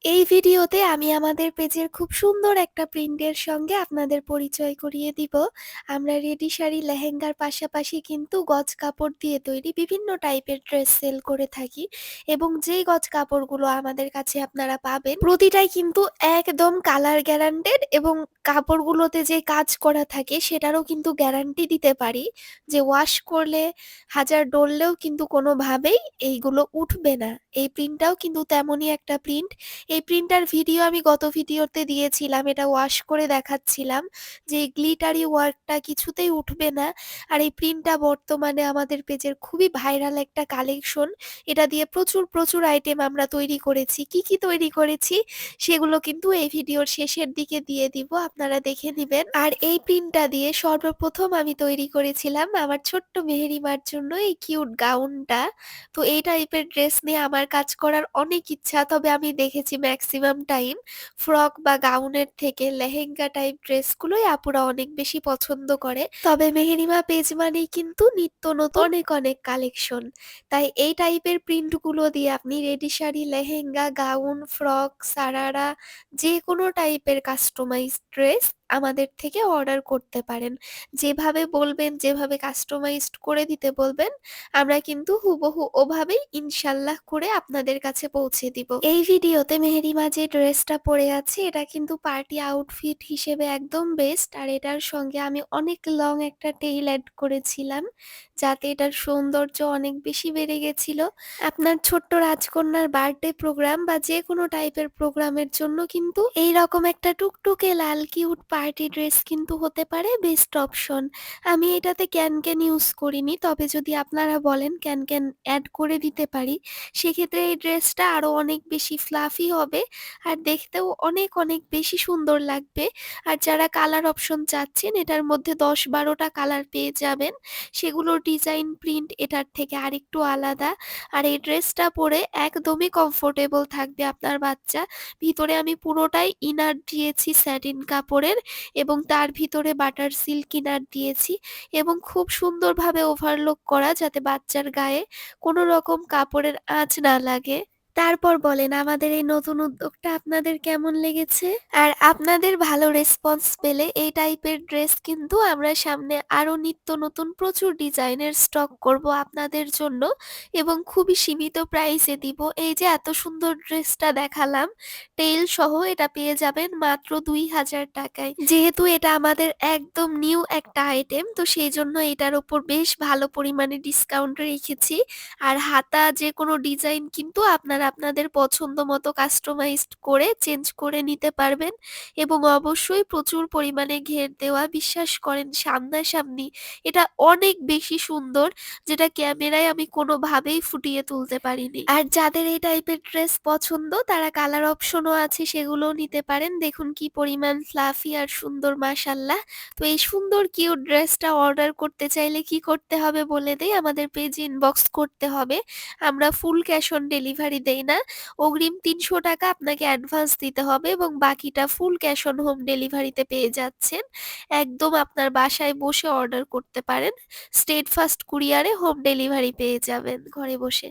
এই ভিডিওতে আমি আমাদের পেজের খুব সুন্দর একটা প্রিন্টের সঙ্গে আপনাদের পরিচয় করিয়ে দিব। আমরা রেডি শাড়ি, লেহেঙ্গার পাশাপাশি কিন্তু গজ কাপড় দিয়ে তৈরি বিভিন্ন টাইপের ড্রেস সেল করে থাকি এবং যেই গজ কাপড়গুলো আমাদের কাছে আপনারা পাবেন প্রতিটাই কিন্তু একদম কালার গ্যারান্টেড এবং কাপড়গুলোতে যে কাজ করা থাকে সেটারও কিন্তু গ্যারান্টি দিতে পারি যে ওয়াশ করলে হাজার ডললেও কিন্তু কোনোভাবেই এইগুলো উঠবে না। এই প্রিন্টটাও কিন্তু তেমনই একটা প্রিন্ট। এই প্রিন্টার ভিডিও আমি গত ভিডিওতে দিয়েছিলাম। এটা ওয়াশ করে দেখাচ্ছিলাম যে গ্লিটারি ওয়ার্কটা কিছুতেই উঠবে না। আর এই প্রিন্টটা বর্তমানে আমাদের পেজের খুবই ভাইরাল একটা কালেকশন। এটা দিয়ে প্রচুর আইটেম আমরা তৈরি করেছি। কি তৈরি করেছি সেগুলো কিন্তু এই ভিডিওর শেষের দিকে দিয়ে দিব। আপনারা দেখে নিবেন। আর এই প্রিন্টটা দিয়ে সর্বপ্রথম আমি তৈরি করেছিলাম আমার ছোট্ট মেহেরিমার জন্য এই কিউট গাউনটা। তো এই টাইপের ড্রেস নিয়ে আমার কাজ করার অনেক ইচ্ছা। তবে আমি দেখেছি ম্যাক্সিমাম টাইম ফ্রক বা গাউনের থেকে লেহেঙ্গা টাইপ ড্রেসগুলোই আপুরা অনেক বেশি পছন্দ করে। তবে মেহেরিমা পেজ মানেই কিন্তু নিত্য নতুন অনেক কালেকশন। তাই এই টাইপের প্রিন্টগুলো দিয়ে আপনি ready sari, lehenga, gown, frock, sharara যেকোনো টাইপের কাস্টমাইজড ড্রেস আমাদের থেকে অর্ডার করতে পারেন। যেভাবে বলবেন, যেভাবে কাস্টমাইজড করে দিতে বলবেন আমরা কিন্তু হুবহু ওভাবেই ইনশাল্লাহ করে আপনাদের কাছে পৌঁছে দিব। এই ভিডিওতে মেহেরিমা যে ড্রেসটা পরে আছে এটা কিন্তু পার্টি আউটফিট হিসেবে একদম বেস্ট। আর এটার সঙ্গে আমি অনেক লং একটা টেইল অ্যাড করেছিলাম যাতে এটার সৌন্দর্য অনেক বেশি বেড়ে গেছিল। আপনার ছোট্ট রাজকন্যার বার্থডে প্রোগ্রাম বা যে কোনো টাইপের প্রোগ্রামের জন্য কিন্তু এই রকম একটা টুকটুকে লাল কিউট পার্টি ড্রেস কিন্তু হতে পারে বেস্ট অপশন। আমি এটাতে ক্যান ইউজ করিনি, তবে যদি আপনারা বলেন ক্যান অ্যাড করে দিতে পারি সেক্ষেত্রে এই ড্রেসটা আরো অনেক বেশি ফ্লাফি হবে আর দেখতেও অনেক বেশি সুন্দর লাগবে। আর যারা কালার অপশন চাচ্ছেন এটার মধ্যে 10-12টা কালার পেয়ে যাবেন, সেগুলোর ডিজাইন প্রিন্ট এটার থেকে আরেকটু আলাদা। আর এই ড্রেসটা পরে একদমই কমফোর্টেবল থাকবে আপনার বাচ্চা। ভিতরে আমি পুরোটাই ইনার দিয়েছি স্যাটিন কাপড়ের এবং তার ভিতরে বাটার সিল্ক ইনার দিয়েছি এবং খুব সুন্দরভাবে ওভারলক করা যাতে বাচ্চার গায়ে কোনো রকম কাপড়ের আঁচ না লাগে। তারপর বলেন আমাদের এই নতুন উদ্যোগটা আপনাদের কেমন লেগেছে? আর আপনাদের ভালো রেসপন্স পেলে এই টাইপের ড্রেস কিন্তু আমরা সামনে আরো নিত্য নতুন প্রচুর ডিজাইনের স্টক করব আপনাদের জন্য এবং খুবই সীমিত প্রাইসে দিব। এই যে এত সুন্দর ড্রেসটা দেখালাম টেইল সহ এটা পেয়ে যাবেন মাত্র 2000 টাকায়। যেহেতু এটা আমাদের একদম নিউ একটা আইটেম তো সেই জন্য এটার উপর বেশ ভালো পরিমাণে ডিসকাউন্ট রেখেছি। আর হাতা যে কোনো ডিজাইন কিন্তু আপনারা আপনাদের পছন্দ মতো কাস্টমাইজড করে চেঞ্জ করে নিতে পারবেন এবং অবশ্যই প্রচুর পরিমাণে ঘের দেওয়া। বিশ্বাস করেন সামনাসামনি এটা অনেক বেশি সুন্দর, যেটা ক্যামেরায় আমি কোনোভাবেই ফুটিয়ে তুলতে পারিনি। আর যাদের এই টাইপের ড্রেস পছন্দ তারা কালার অপশনও আছে সেগুলোও নিতে পারেন। দেখুন কি পরিমাণ ফ্লাফি আর সুন্দর মাশাল্লাহ। তো এই সুন্দর কিউট ড্রেসটা অর্ডার করতে চাইলে কি করতে হবে বলে দেই, আমাদের পেজে ইনবক্স করতে হবে। আমরা ফুল ক্যাশ অন ডেলিভারি দেই না। অগ্রিম ৩০০ টাকা আপনাকে অ্যাডভান্স দিতে হবে এবং বাকিটা ফুল ক্যাশ অন হোম ডেলিভারিতে পেয়ে যাচ্ছেন। একদম আপনার বাসায় বসে অর্ডার করতে পারেন। স্টেট ফাস্ট কুরিয়ারে হোম ডেলিভারি পেয়ে যাবেন ঘরে বসে।